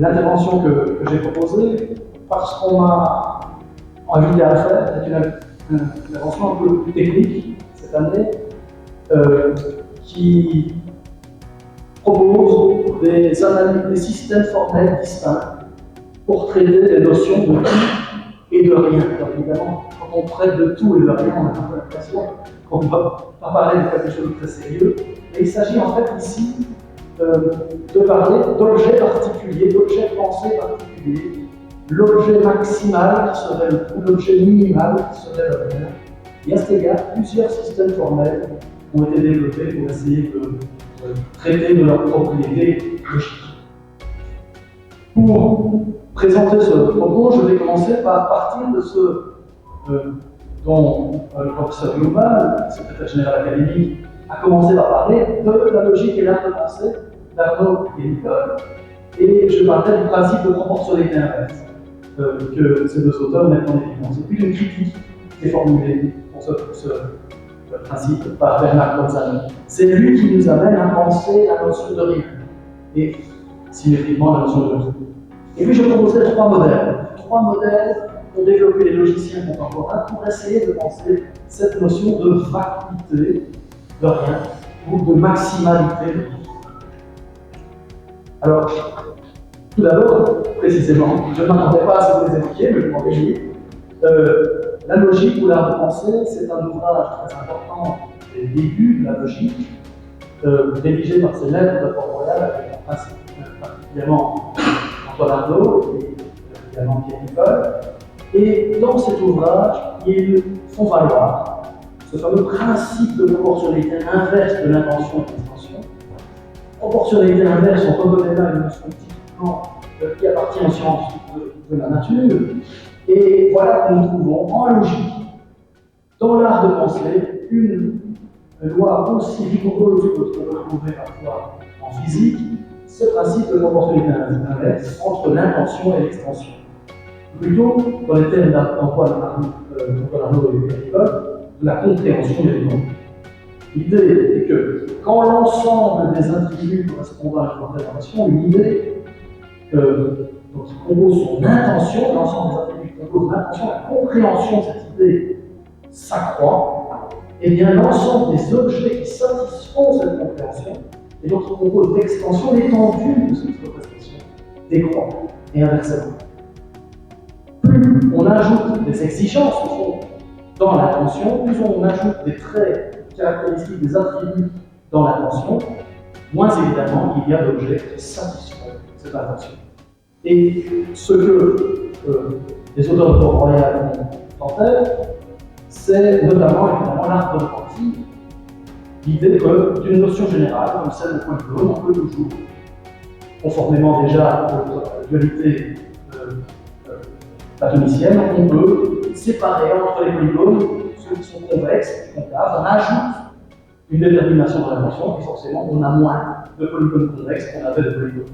l'intervention que j'ai proposée, parce qu'on m'a invité à le faire, est une intervention un peu plus technique cette année, qui propose des analyses, des systèmes formels distincts pour traiter des notions de tout et de rien. Alors évidemment, quand on traite de tout et de rien, on a un peu l'impression qu'on ne va pas parler de quelque chose de très sérieux. Mais il s'agit en fait ici de parler d'objets particuliers, d'objets pensés particuliers, l'objet maximal qui serait le tout, l'objet minimal qui serait le rien. Et à cet égard, plusieurs systèmes formels ont été développés pour essayer de traiter de leurs propriétés logiques. Pour présenter ce propos, je vais commencer par partir de ce dont le professeur Global, secrétaire général académique, a commencé par parler de la logique et l'art de pensée d'Arnaud et Nicole. Et je parlais du principe de proportionnalité inverse que ces deux auteurs mettent en évidence. Et puis une critique qui est formulée pour ce principe par Bernard Bolzano. C'est lui qui nous amène à penser la notion de rien et symétriquement la notion de tout. Et puis je proposais trois modèles pour développer les logiciens contemporains pour essayer de penser cette notion de vacuité de rien ou de maximalité de rien. Alors, tout d'abord, précisément, je ne m'attendais pas à ce que vous les évoquiez, mais je m'en réjouis. La logique ou l'art de penser, c'est un ouvrage très important des débuts de la logique, rédigé par ses maîtres de Port-Royal, avec en principe particulièrement Antoine Arnaud et également Pierre Nicole. Et dans cet ouvrage, ils font valoir ce fameux principe de proportionnalité inverse de l'intention et de l'extension. Proportionnalité inverse, on reconnaît là une notion typiquement qui appartient aux sciences de la nature. Et voilà que nous trouvons en logique, dans l'art de penser, une loi aussi rigoureuse que ce qu'on peut trouver parfois en physique, ce principe de proportionnalité inverse entre l'intention et l'extension. Plutôt, dans les termes d'Antoine Arnaud et Pierre Nicole, de la compréhension des éléments. L'idée est que quand l'ensemble des attributs correspondant à une représentation, une idée qui compose son intention, l'ensemble des attributs qui composent l'intention, la compréhension de cette idée s'accroît, et bien l'ensemble des objets qui satisfont cette compréhension, et donc qui composent l'extension, l'étendue de cette représentation, décroît, et inversement. Plus on ajoute des exigences au fond dans l'intention, plus on ajoute des traits caractéristiques, des attributs dans l'intention, moins évidemment il y a d'objets qui satisfont cette intention. Et ce que les auteurs de Port-Royal ont en tête, c'est notamment évidemment l'art de l'empathie, l'idée que d'une notion générale, comme celle de polygone, on peut toujours, conformément déjà à la dualité atomicienne, on peut séparer entre les polygones ceux qui sont convexes et concaves. On ajoute une détermination de l'intention et forcément on a moins de polygones convexes qu'on avait de polygones.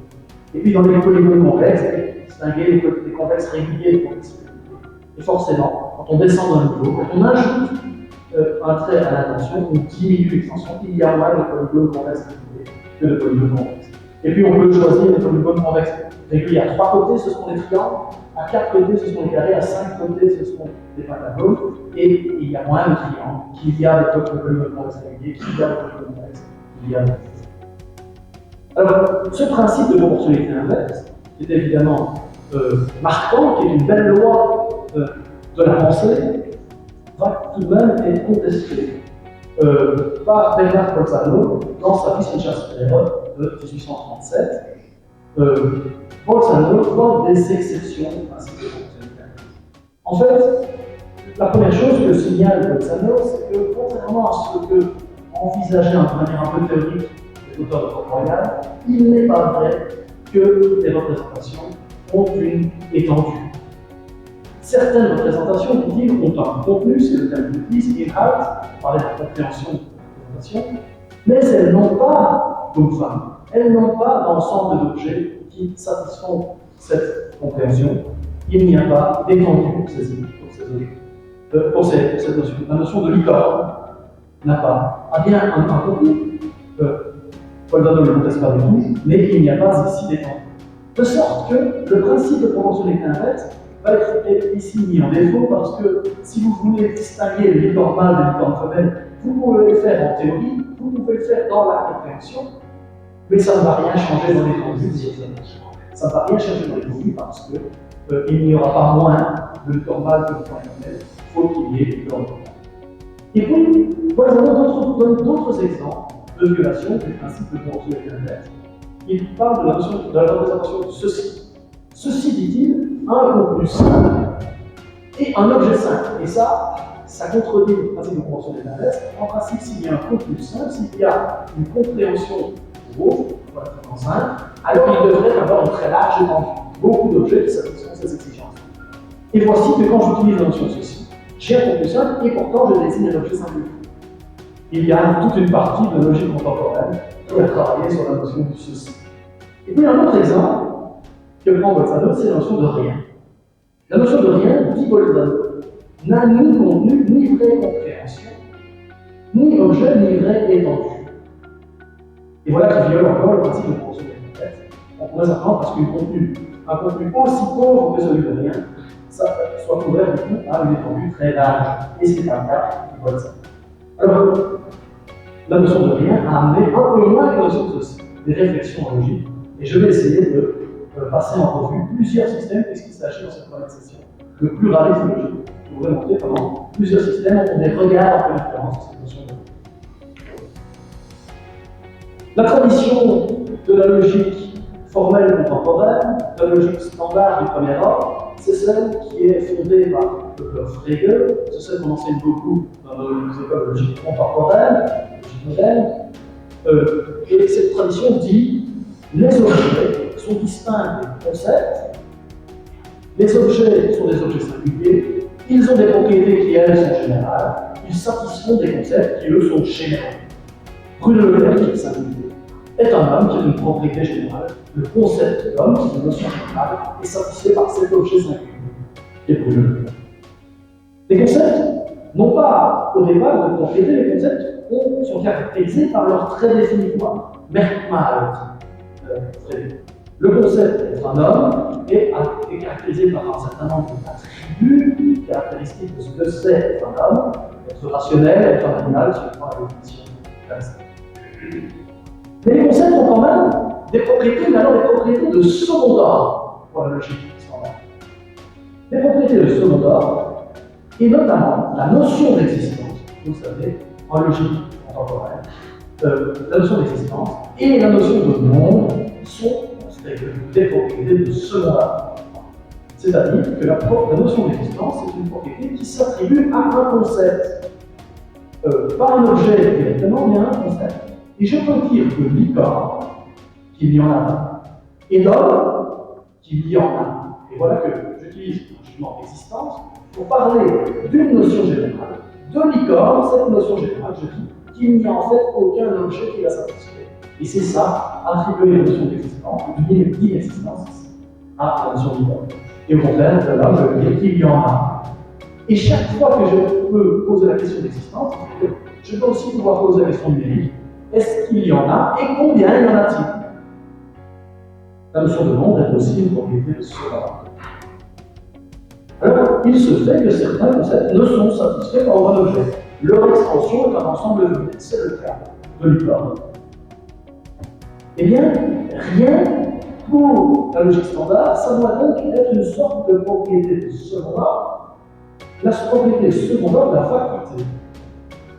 Et puis dans les polygones convexes, distinguer les convexes réguliers et les convexes réguliers. Et forcément, quand on descend d'un niveau, quand on ajoute un trait à l'intention, on diminue l'extension, il y a moins de polygones convexes réguliers que de polygones convexes. Et puis on peut choisir des polygones convexes réguliers à 3 côtés, ce sont des triangles. À 4 côtés, ce sont des carrés, à 5 côtés, ce sont des pentagones, et il y a moins de triangles qu'il y a de polygones convexes réguliers, qu'il y a de polygones convexes, qu'il y a de... Alors, ce principe de proportionnalité inverse, qui est évidemment marquant, qui est une belle loi de la pensée, va tout de même être contesté par Bernard Bolzano dans sa Wissenschaft de 1837. Bolzano voit des exceptions au principe de proportionnalité inverse. En fait, la première chose que signale Bolzano, c'est que contrairement à ce que envisageait de manière un peu théorique les auteurs de Port-Royal, il n'est pas vrai que toutes les représentations ont une étendue. Certaines représentations, dit-il, ont un contenu, c'est le terme qu'il utilise, inhalt, on parlait de la compréhension de la représentation, mais elles n'ont pas d'homme-femme. Elles n'ont pas d'ensemble d'objets qui satisfont cette compréhension. Il n'y a pas d'étendue pour ces objets. Pour cette notion. La notion de licorne n'a pas. A bien un contenu. Bolzano ne le conteste pas du tout, mais il n'y a pas ici d'étendue. De sorte que le principe de proportionnalité inverse va être ici mis en défaut parce que si vous voulez distinguer les licornes mâles des licornes femelles, vous pouvez le faire en théorie, vous pouvez le faire dans la compréhension, mais ça ne va rien changer dans l'étendue des observations. Ça ne va rien changer dans l'étendue parce qu'il n'y aura pas moins de licornes mâles que de licornes femelles, il faut qu'il y ait des licornes mâles. Et puis, voilà d'autres exemples de violation du principe de proportionnalité inverse. Il parle de la représentation de ceci. Ceci, dit-il, a un contenu simple et un objet simple. Et ça contredit le principe de proportionnalité inverse. En principe, s'il y a un contenu simple, s'il y a une compréhension gros, relativement simple, alors il devrait avoir une très large étendue. Beaucoup d'objets qui satisfont ces exigences. Et voici que quand j'utilise la notion de ceci, j'ai un contenu simple et pourtant je désigne un objet singulier. Il y a toute une partie de la logique contemporaine qui a travaillé sur la notion du ceci. Et puis un autre exemple que prend Bolzano, c'est la notion de rien. La notion de rien, dit Bolzano, n'a ni contenu, ni vraie compréhension, ni objet, ni vraie étendue. Et voilà qui viole encore le principe de proportionnalité inverse. On pourrait s'attendre parce qu'un contenu aussi pauvre que celui de rien, ça soit couvert du coup à une étendue très large. Et c'est un cas de Bolzano. Alors, la notion de rien a amené un peu moins que la notion de ceci, des réflexions logiques. Et je vais essayer de passer en revue plusieurs systèmes, puisqu'il s'agit dans cette première session de pluralisme logique. Je voudrais montrer comment plusieurs systèmes ont des regards un peu différents sur cette notion de logique. La tradition de la logique formelle contemporaine, la logique standard du premier ordre, c'est celle qui est fondée par le Frege, c'est celle qu'on enseigne beaucoup dans nos écoles de logique contemporaine, logique moderne. Et cette tradition dit les objets sont distincts des concepts, les objets sont des objets singuliers, ils ont des propriétés qui, elles, sont générales, ils satisfont des concepts qui, eux, sont généraux. Bruno Le Maire, qui est singulier, est un homme qui a une propriété générale. Le concept d'homme, qui est une notion générale, est satisfait par cet objet singulier, qui est Bruno Le Maire. Les concepts n'ont pas, au départ, de propriété, les concepts sont caractérisés par leur très définitoire. Merkmal, le concept d'être un homme est caractérisé par un certain nombre d'attributs caractéristiques de ce que c'est être un homme, être rationnel, être un animal, si on prend la définition classique. Mais les concepts ont quand même des propriétés, mais alors des propriétés de second ordre pour la logique standard. Des propriétés de second ordre, et notamment la notion d'existence, vous savez, en logique contemporaine, la notion d'existence et la notion de monde sont des propriétés de second ordre. C'est-à-dire que la notion d'existence est une propriété qui s'attribue à un concept. Pas un objet directement, mais à un concept. Et je peux dire que licorne, qu'il y en a un, et d'homme, qu'il y en a un. Et voilà que j'utilise le jugement d'existence pour parler d'une notion générale. De licorne, cette notion générale, je dis qu'il n'y a en fait aucun objet qui la satisfait. Et c'est ça, attribuer la notion d'existence, d'inexistence, à la notion licorne. Et au contraire, là, je veux dire qu'il y en a. Et chaque fois que je peux poser la question d'existence, je peux aussi pouvoir poser la question numérique. Est-ce qu'il y en a et combien y en a-t-il? La notion de monde est aussi une propriété de ce genre. Alors, il se fait que certains concepts ne sont satisfaits par un objet. Leur extension est un ensemble de données. C'est le cas de licorne. Eh bien, rien pour la logique standard, ça doit donc être une sorte de propriété de second ordre. La propriété second ordre de la faculté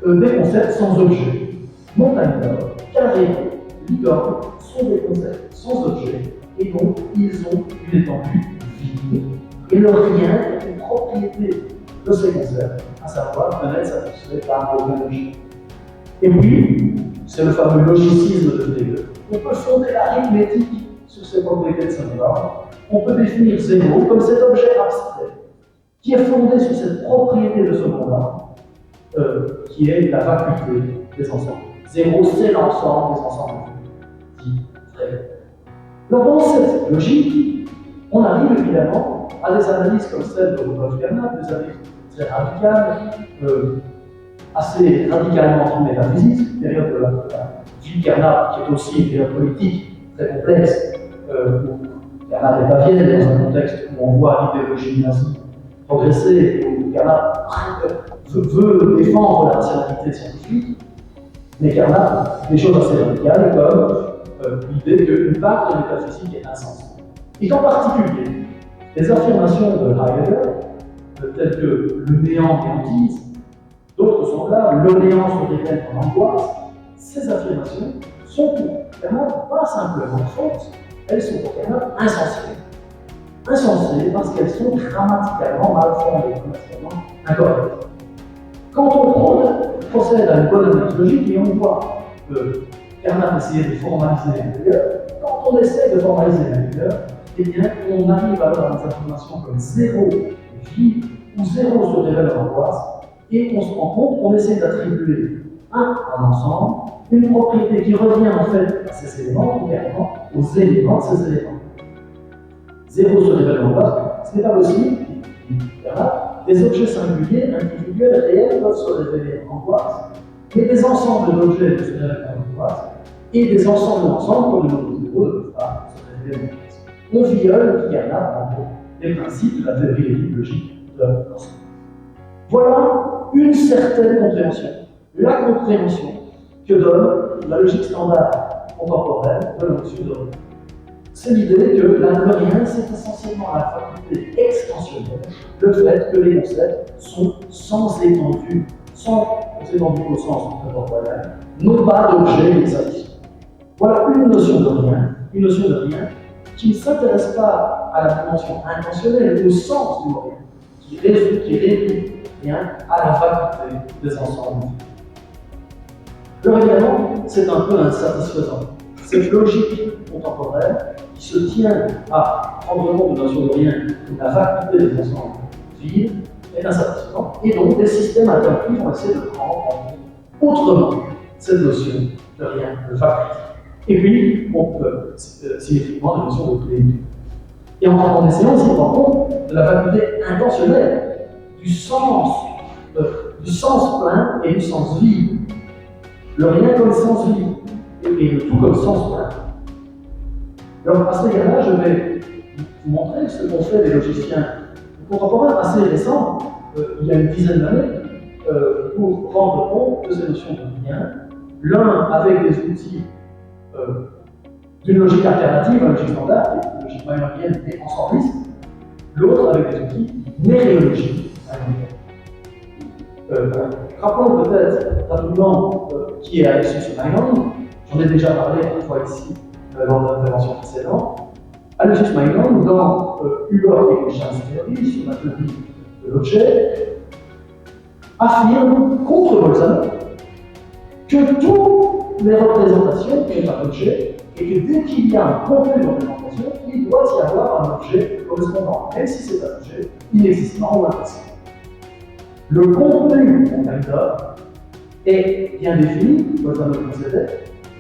des concepts sans objet. Montagne d'or, carré, licorne sont des concepts sans objet et donc ils ont une étendue vide. Et le rien est une propriété de ces concepts, à savoir de n'être satisfait par aucun objet. Et puis, c'est le fameux logicisme de Frege. On peut fonder l'arithmétique sur ces propriétés de second ordre. On peut définir zéro comme cet objet abstrait qui est fondé sur cette propriété de second ordre, qui est la vacuité des ensembles. Zéro, c'est l'ensemble des ensembles dit Frege. Dans cette logique, on arrive évidemment à des analyses comme celle de Rudolf Carnap, des analyses très radicales, assez radicalement métaphysiques, période de la vie de Carnap, qui est aussi une période politique très complexe, où Carnap est à Vienne dans un contexte où on voit l'idéologie nazie progresser et où Carnap veut défendre la rationalité scientifique, mais Carnap des choses assez radicales comme l'idée qu'une part de métaphysique est insensée. Et qu'en particulier, les affirmations de Heidegger, telles que le néant néantise, d'autres semblables, le néant se révèle en angoisse, ces affirmations sont pour Carnap pas simplement fausses, elles sont pour Carnap insensées. Insensées parce qu'elles sont grammaticalement mal fondées, grammaticalement incorrectes. Quand on procède à une bonne analyse logique et on voit que Carnap essayait de formaliser Heidegger, quand on essaie de formaliser Heidegger, eh bien, on arrive alors à des affirmations comme zéro est vide ou zéro se révèle en angoisse, et on se rend compte qu'on essaie d'attribuer à un ensemble une propriété qui revient en fait à ces éléments, contrairement aux éléments de ces éléments. Zéro se révèle en angoisse, ce n'est pas possible. Des objets singuliers, individuels, réels peuvent se révéler en angoisse, mais des ensembles d'objets ne se révèlent pas en angoisse, et des ensembles d'ensembles, comme le nombre zéro, ne peuvent pas se révéler en angoisse. On viole, qui en gros, les principes de la théorie logique de l'ensemble. Voilà une certaine compréhension, la compréhension que donne la logique standard contemporaine de la notion de rien. C'est l'idée que le rien, c'est essentiellement la faculté extensionnelle, le fait que les concepts sont sans étendue au sens contemporain, non pas d'objet exhaustif. Voilà une notion de rien qui ne s'intéresse pas à la dimension intentionnelle, au sens du rien, qui réduit rien à la faculté des ensembles. Alors évidemment, c'est un peu insatisfaisant. Cette logique contemporaine qui se tient à prendre compte de la notion de rien comme la faculté des ensembles vides est insatisfaisante, et donc des systèmes alternatifs vont essayer de prendre en compte autrement cette notion de rien, de faculté. Et puis, on peut symétriquement la notion de plénitude. Et en essayant aussi de prendre compte de la faculté intentionnelle, du sens plein et du sens vide. Le rien comme sens vide et le tout comme sens plein. Alors, à cet égard-là, je vais vous montrer ce qu'ont fait des logiciens contemporains assez récents, il y a une dizaine d'années, pour rendre compte de ces notions de rien. L'un avec des outils d'une logique alternative à la logique standard, qui est une logique maillonienne et ensembliste, l'autre avec des outils méréologiques. Rappelons peut-être rapidement qui est Aloysius Maillon. J'en ai déjà parlé une fois ici lors de l'intervention précédente. Aloysius Maillon, dans Hubert et Chance Theory, sur la théorie de l'objet, affirme contre Bolzano que toutes les représentations sont un objet et que dès qu'il y a un contenu de représentation, il doit y avoir un objet correspondant, même si c'est un objet inexistant ou impossible. Le contenu en Heidegger est bien défini, Bolzano le concédait,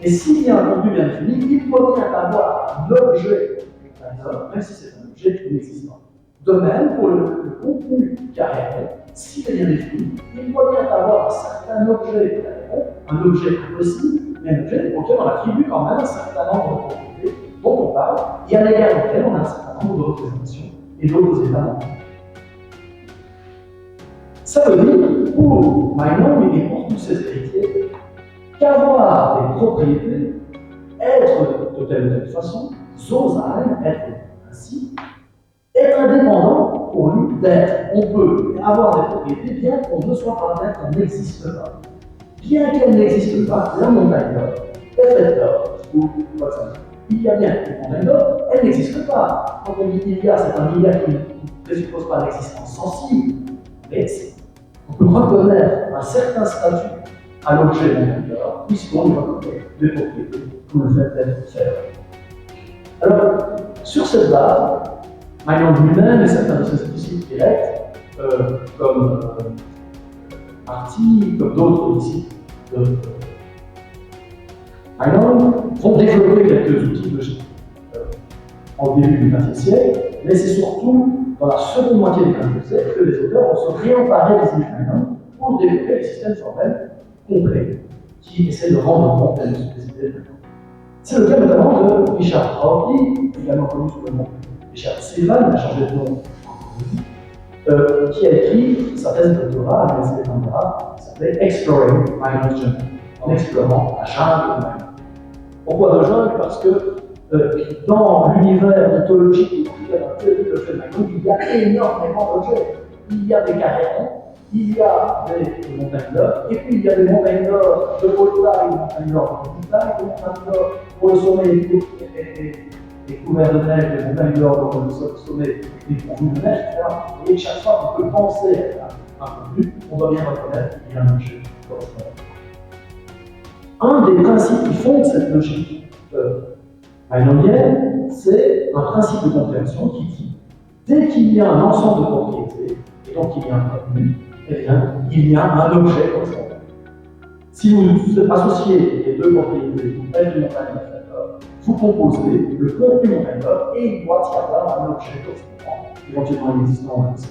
et s'il y a un contenu bien défini, il doit bien avoir un objet Heidegger, même si c'est un objet inexistant. De même, pour le contenu carré, s'il est bien défini, il doit bien avoir un certain objet carré, un objet impossible, mais un objet auquel on attribue quand même un certain nombre de propriétés dont on parle, et à l'égard duquel on a un certain nombre de représentations et d'autres états membres. Ça veut dire, pour Maillon et pour tous ses héritiers, qu'avoir des propriétés, être de telle ou telle façon, so sein, être ainsi, est indépendant pour lui d'être. On peut avoir des propriétés bien qu'on ne soit pas d'être, qu'on n'existe pas. Bien qu'elle n'existe pas, la montagne d'or est faite d'or, ou quoi que ça. Il y a bien une montagne d'or, elle n'existe pas. Quand on dit milliard, c'est un milliard qui ne présuppose pas l'existence sensible, mais on peut reconnaître un certain statut à l'objet montagne d'or, puisqu'on lui reconnaît des propriétés, comme le fait d'être fait. Alors, sur cette base, Maillon lui-même et certains de ses disciples directs, comme Marty, comme d'autres disciples de Maillon, vont développer quelques outils logiques en début du XXe siècle, mais c'est surtout dans la seconde moitié du XXe siècle que les auteurs vont se réemparer des idées de Maillon pour développer des systèmes formels complets qui essaient de rendre compte des idées de Maillon. C'est le cas notamment de Richard Rorty, également connu sous le nom Richard Stillman, il a changé de nom, qui a écrit sa thèse de doctorat à l'Université d'Andorra, qui s'appelait Exploring Miner's Jungle, en explorant la jungle de Minor. Pourquoi de jungle? Parce que dans l'univers ontologique de l'objet de Minor, il y a énormément d'objets. Il y a des carrés, il y a des montagnes d'or, et puis il y a des montagnes d'or de haute taille, des montagnes d'or de petite taille, des montagnes d'or pour le sommet est couvert de neige, des montagnes d'or pour le sommet est pourvu de neige, etc. Et chaque fois qu'on peut penser à un contenu, on doit bien reconnaître qu'il y a un objet correspondant. Un des principes qui fondent cette logique binomienne, c'est un principe de compréhension qui dit dès qu'il y a un ensemble de propriétés, et donc il y a un contenu, eh bien, il y a un objet correspondant. Si vous associez les deux propriétés, vous faites une montagne d'or, vous composez le contenu montagne d'or et il doit y avoir un objet correspondant, éventuellement inexistant ici.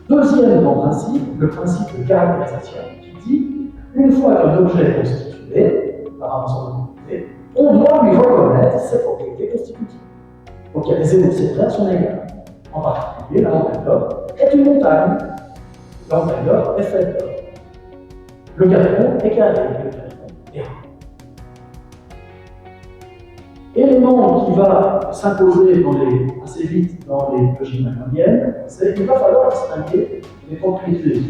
Deuxième grand principe, le principe de caractérisation, qui dit une fois qu'un objet est constitué par un ensemble de propriétés, on doit lui reconnaître ses propriétés constitutives. Donc il y a des énoncés à son égard. En particulier, la montagne d'or est une montagne. La montagne d'or est faite d'or. Le carré est carré, le carré est rond. Élément qui va s'imposer assez vite dans les logiques macroniennes, c'est qu'il va falloir distinguer les propriétés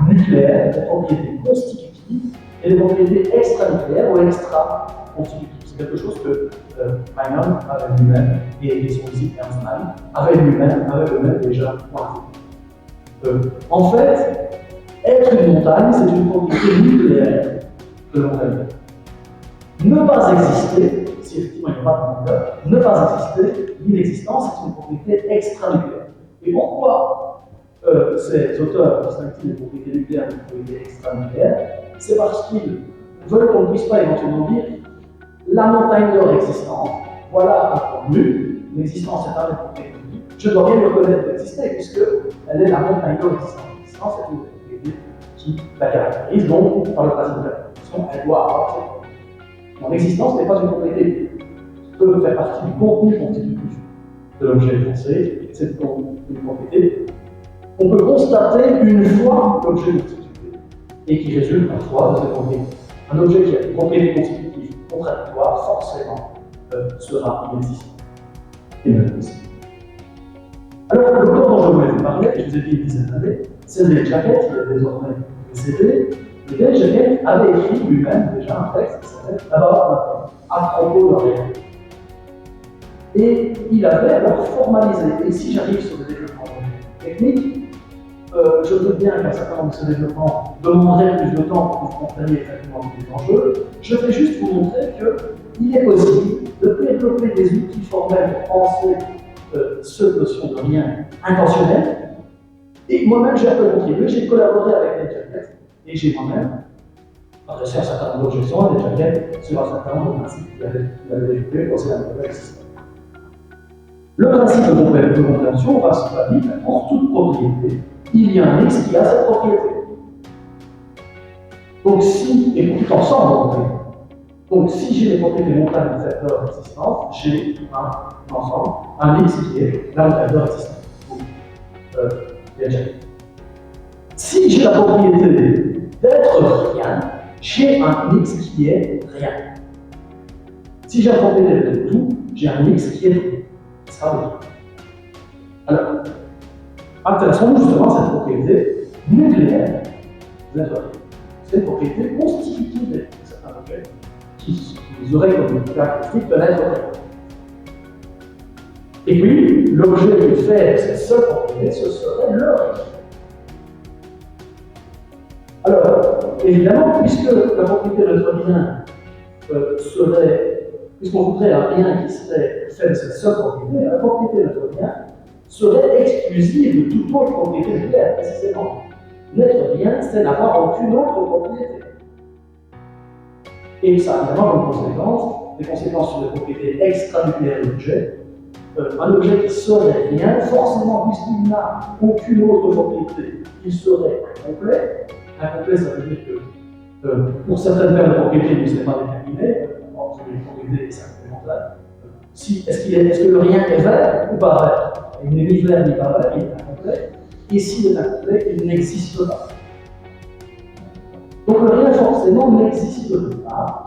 nucléaires, les propriétés constitutives et les propriétés extranucléaires ou extra-constitutives. C'est quelque chose que Feynman avait lui-même, et son disciple Ernst Mayr avait lui-même déjà pointé. En fait, être une montagne, c'est une propriété nucléaire de la montagne. Ne pas exister, si effectivement il n'y a pas de montagne, ne pas exister, l'inexistence est une propriété extranucléaire. Et pourquoi ces auteurs distinguent les propriétés nucléaires des propriétés extranucléaires? C'est parce qu'ils veulent qu'on ne puisse pas éventuellement dire la montagne d'or existante, voilà un contenu, l'existence est un des propriétés. Je dois bien lui reconnaître d'exister, puisqu'elle est la montagne d'or existante. L'existence est une propriété qui la caractérise, donc par le principe de la caractérisation, elle doit avoir cette propriété. Mon existence n'est pas une propriété qui peut faire partie du contenu constitutif de l'objet pensé, c'est une propriété qu'on peut constater une fois l'objet constitué et qui résulte parfois de cette propriété. Un objet qui a une propriété constitutive contradictoire, forcément, sera inexistant et non possible. Alors, l'auteur dont je voulais vous parler, je vous ai dit une dizaine d'années, c'est Dave Jacket, qui est désormais décédé. Et Dave Jacket avait écrit lui-même déjà un texte qui s'appelle About à propos de rien. Et il avait alors formalisé, et si j'arrive sur le développement technique, je doute bien qu'un certain nombre de ces développements demanderaient plus de temps pour que vous compreniez exactement les enjeux. Je vais juste vous montrer qu'il est possible de développer des outils formels pour penser cette notion de rien intentionnel. Et moi-même, j'ai un peu contribué, j'ai collaboré avec Dave Jacket et j'ai moi-même adressé un certain nombre d'objections à Dave Jacket sur un certain nombre de principes qu'il avait développés pour ces nouvelles systèmes. Le principe de compréhension va se dire que pour toute propriété, il y a un X qui a cette propriété. Donc si, et pour tout ensemble, donc si j'ai les propriétés montagnes de cette d'or existante, j'ai un ensemble, un X qui est la montagne d'or existante. Si j'ai la propriété d'être rien, j'ai un X qui est rien. Si j'ai la propriété de tout, j'ai un X qui est tout. Ça veut dire. Alors, intéressons-nous justement cette propriété nucléaire d'être rien. C'est une propriété constitutive de certains objets qui auraient comme caractéristique de l'être rien. Et puis, l'objet qui fait cette seule propriété, ce serait le rien. Alors, évidemment, puisque la propriété de notre rien serait, puisqu'on voudrait un rien qui serait fait de cette seule propriété, la propriété de notre rien serait exclusive de toute autre propriété nucléaire, précisément. N'être rien, c'est n'avoir aucune autre propriété. Et ça a évidemment comme conséquence des conséquences sur les propriétés extranucléaires de l'objet. Un objet qui serait rien, forcément, puisqu'il n'a aucune autre propriété, il serait incomplet. Incomplet, ça veut dire que pour certaines paires de propriétés, il ne serait pas déterminé. Les propriétés complémentaires est-ce que le rien est vert ou pas vert? Il n'est ni vert ni pas vert, il est incomplet. Et s'il est incomplet, il n'existe pas. Donc le rien forcément n'existe pas.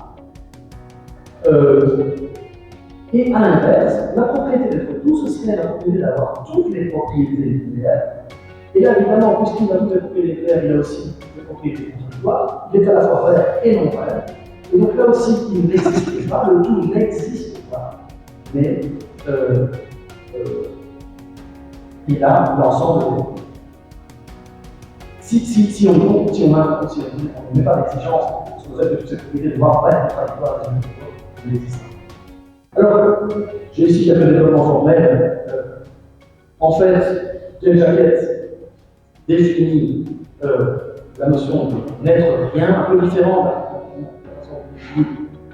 Et à l'inverse, la propriété d'être tout, ce serait la propriété d'avoir toutes les propriétés nucléaires. Et là, évidemment, puisqu'il a toutes les propriétés nucléaires, il a aussi les propriétés contradictoires. Il est à la fois vert et non vert. Et donc là aussi, il n'existe pas, le tout n'existe pas. Mais il a l'ensemble des propriétés. Si on ne met pas d'exigence sur le fait que toutes ces propriétés doivent pas être contradictoires avec les existants. Alors, j'ai ici quelques développements formels. En fait, James Jacket définit la notion d'être rien, un peu différente de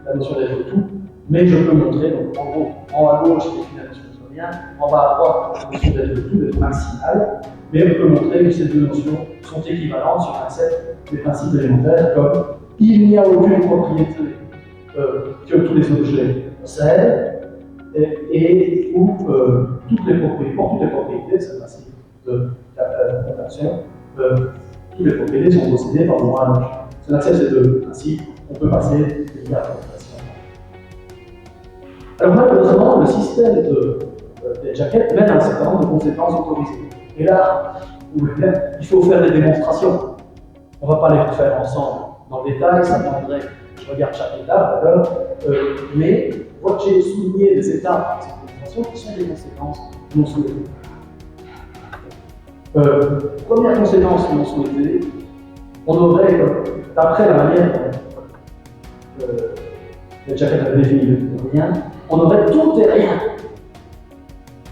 la notion d'être tout, mais je peux montrer, donc en gros, en haut à gauche, je définis la notion d'être rien, en bas à droite, la notion d'être tout, d'être maximal, mais on peut montrer que ces deux notions sont équivalentes si on accepte des principes élémentaires comme il n'y a aucune propriété que tous les objets possèdent et où pour toutes les propriétés, c'est le principe de la contraction, toutes les propriétés sont possédées par au moins un objet. Si on accepte ces deux principes, on peut passer de l'IA à la contraction. Alors malheureusement, le système des jaquettes mène à un certain nombre de conséquences autorisées. Et là, il faut faire des démonstrations. On ne va pas les refaire ensemble dans le détail, ça demanderait que je regarde chaque étape, d'accord, mais moi j'ai souligné des étapes de cette démonstration qui sont des conséquences non souhaitées. Première conséquence non souhaitée, on aurait, d'après la manière dont le jacket avait défini le rien, on aurait tout et rien.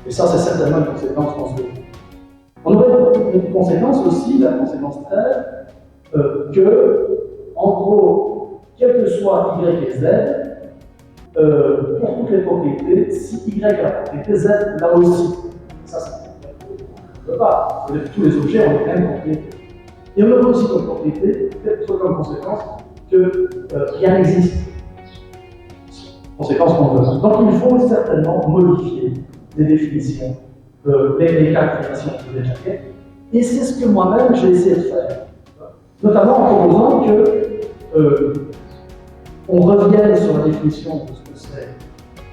Et ça, c'est certainement une conséquence non souhaitée. On aurait une conséquence aussi, la conséquence que, en gros, quel que soit Y et Z, pour toutes les propriétés, si Y a la propriété, Z là aussi. Ça, on ne peut pas. Tous les objets ont les mêmes propriétés. Et on aurait aussi comme propriété, peut-être comme conséquence, que rien n'existe. Conséquence qu'on veut. Donc il faut certainement modifier les définitions, les caractérisations des jaquettes. Et c'est ce que moi-même j'ai essayé de faire. Notamment en proposant que on revienne sur la définition de ce que c'est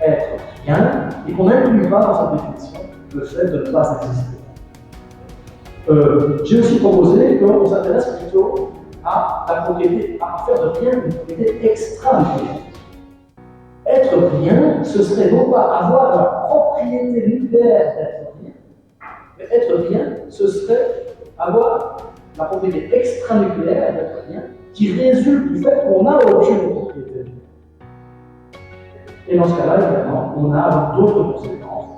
être rien et qu'on n'inclue pas dans sa définition le fait de ne pas exister. J'ai aussi proposé qu'on s'intéresse plutôt à la propriété, à faire de rien une propriété extra-nucléaire. Être rien, ce serait non pas avoir la propriété nucléaire d'être rien, mais être rien, ce serait avoir la propriété extranucléaire d'être rien, qui résulte du fait qu'on n'a aucune propriété. Et dans ce cas-là, évidemment, on a d'autres conséquences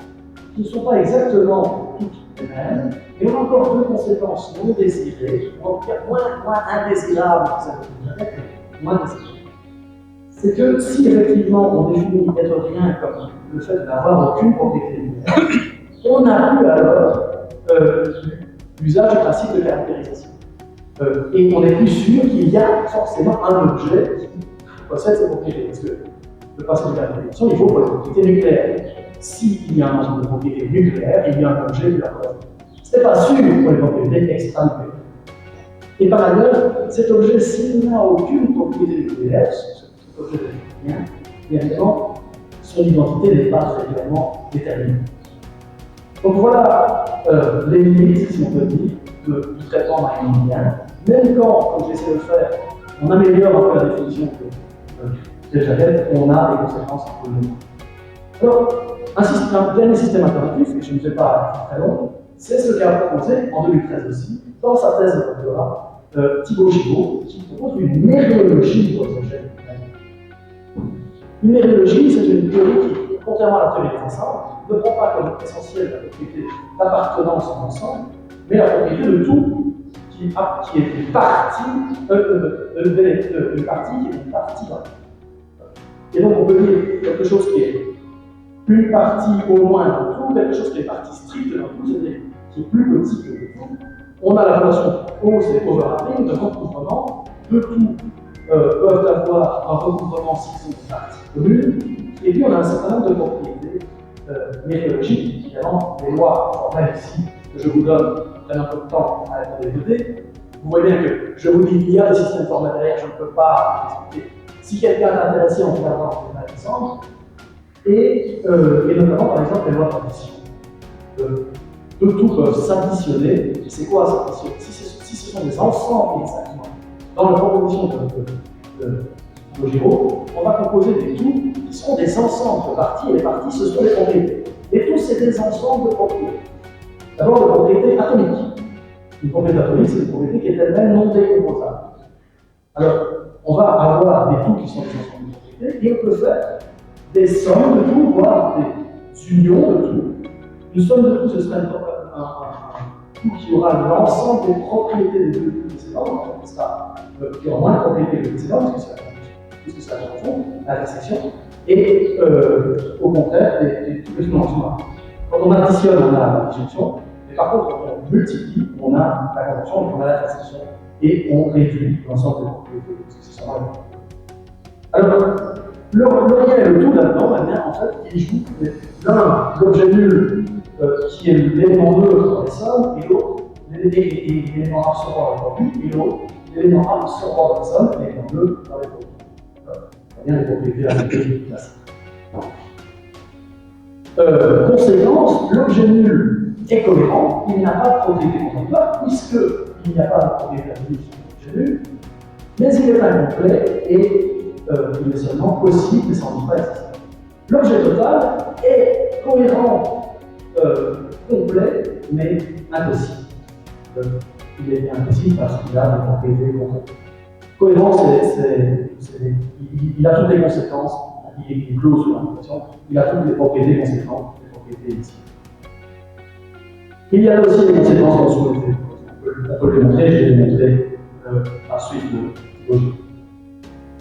qui ne sont pas exactement toutes les mêmes, et on a encore deux conséquences non désirées, ou en tout cas moins indésirables, moins désirées. C'est que si effectivement on définit être rien comme le fait d'avoir aucune propriété nucléaire, on n'a plus alors l'usage du principe de caractérisation. Et on est plus sûr qu'il y a forcément un objet qui possède ces propriétés. Parce que le principe de caractérisation, il faut pour les propriétés nucléaires. S'il y a un ensemble de propriétés nucléaires, il y a un objet qui la possède. Ce n'est pas sûr pour les propriétés extranucléaires. Et par ailleurs, cet objet, s'il n'a aucune propriété nucléaire, cet objet de rien, bien évidemment, son identité n'est pas très clairement déterminée. Donc voilà les limites, si on peut dire, du traitement maïmonien. Même quand, comme j'essaie de le faire, on améliore un peu la définition de Jaquette, on a des conséquences un peu lourdes. Alors, un dernier système alternatif, et je ne fais pas très long, c'est ce qu'a proposé en 2013 aussi, dans sa thèse de doctorat, Thibaut Gibault, qui propose une méréologie aux objets. Une méréologie, c'est une théorie qui, contrairement à la théorie des ensembles, ne prend pas comme essentiel la propriété d'appartenance en ensemble, mais la propriété de tout qui est une partie, une partie qui est une partie dans le. Et donc on peut dire quelque chose qui est une partie au moins dans tout, quelque chose qui est partie stricte dans tout, c'est-à-dire qui est plus petit que tout. On a la relation O, c'est overlapping, de recouvrement, de tout peuvent avoir un recouvrement s'ils sont des parties communes, et puis on a un certain nombre de propriétés méthodologiques, évidemment, les lois formelles ici, que je vous donne, prennent un peu de temps à être développées. Vous voyez bien que je vous dis qu'il y a des systèmes formels derrière, je ne peux pas expliquer. Si quelqu'un est intéressé, on peut avoir des licences, et notamment, par exemple, les lois de partition. Deux tout peuvent s'additionner. Et c'est quoi s'additionner? Si ce sont des ensembles exactement, dans la proposition de Giraud, on va composer des tout qui seront des ensembles de parties, et les parties, ce sont des propriétés. Les tout, c'est des ensembles de propriétés. D'abord, de propriétés atomiques. Une propriété atomique, c'est une propriété qui est elle-même non décomposable. Alors, on va avoir des tout qui sont des ensembles de propriétés, et on peut faire des sommes de tout, voire des unions de tout. Une somme de tout, ce serait un tout qui aura l'ensemble des propriétés des deux précédentes, donc ça qui aura moins de propriétés que les précédentes, puisque c'est la jonction, l'intersection, et au contraire, tous les financements. Quand on additionne, on a la disjonction, mais par contre, quand on multiplie, on a la conjonction, donc on a l'intersection, et on réduit l'ensemble des propriétés, parce que c'est ça. Alors, le lien et le tout là-dedans, en fait, il joue l'un, l'objet nul, qui est l'élément neutre dans les sommes, et l'autre, l'élément absorbant dans le produit, et l'autre, l'élément absorbant dans la somme, et l'élément neutre dans les produits. C'est bien les propriétés avec classiques. Conséquence, l'objet nul est cohérent, il n'a pas de propriété contradictoire, puisqu'il n'y a pas de propriété attributive sur l'objet nul, mais il est incomplet et il est seulement possible, mais sans doute pas existant. L'objet total est cohérent, complet, mais impossible. Il est bien impossible parce qu'il a des propriétés contradictoires. Cohérent, il a toutes les conséquences, il est clos sur l'implication, il a toutes les propriétés conséquentes, les propriétés ici. Il y a aussi des conséquences qu'on souhaitait. On peut les montrer, je vais les montrer par suite de logique.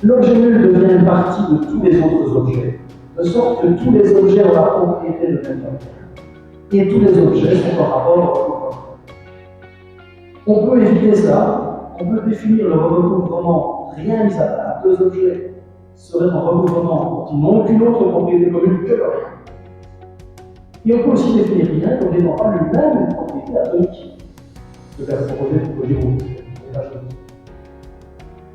L'objet nul devient une partie de tous les autres objets, de sorte que tous les objets ont la propriété de même ordre. Et tous les objets sont en rapport au recouvrement. On peut éviter ça, on peut définir le recouvrement rien mis à part. Deux objets seraient en recouvrement qui n'ont aucune autre propriété commune que le rien. Et on peut aussi définir rien comme n'ayant pas lui-même une propriété atomique. Je vais proposer pour Giraud.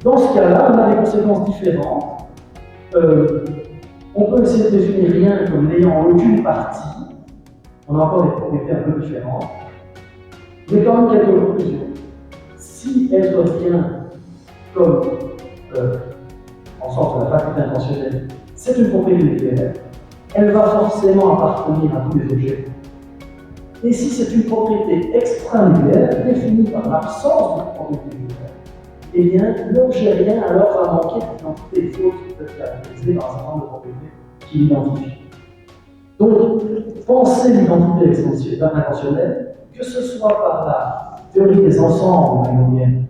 Dans ce cas-là, on a des conséquences différentes. On peut essayer de définir rien comme n'ayant aucune partie. On a encore des propriétés un peu différentes. Mais quand même quelques conclusions. Si être rien comme en sorte de la faculté intentionnelle, c'est une propriété nucléaire, elle va forcément appartenir à tous les objets. Et si c'est une propriété extra-nucléaire, définie par l'absence de propriété nucléaire, eh bien, l'objet rien alors va manquer d'identité faute qui peut être caractérisée par un certain nombre de propriétés qui l'identifient. Donc, penser l'identité intentionnelle, que ce soit par la théorie des ensembles maïmonniennes,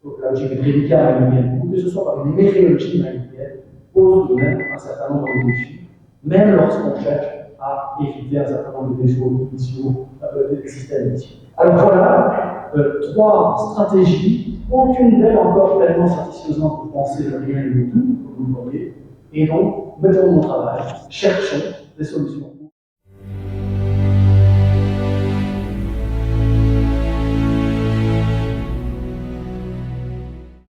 donc la logique des prédicats maïmonnienne, ou que ce soit par une méthodologie maïmonnienne, pose tout de même un certain nombre de défis, même lorsqu'on cherche à éviter un certain nombre de défauts initiaux des systèmes initiaux. Alors voilà, trois stratégies, aucune d'elles encore pleinement satisfaisante pour penser le rien et le tout, comme vous le voyez, et donc, mettons mon travail, cherchons des solutions.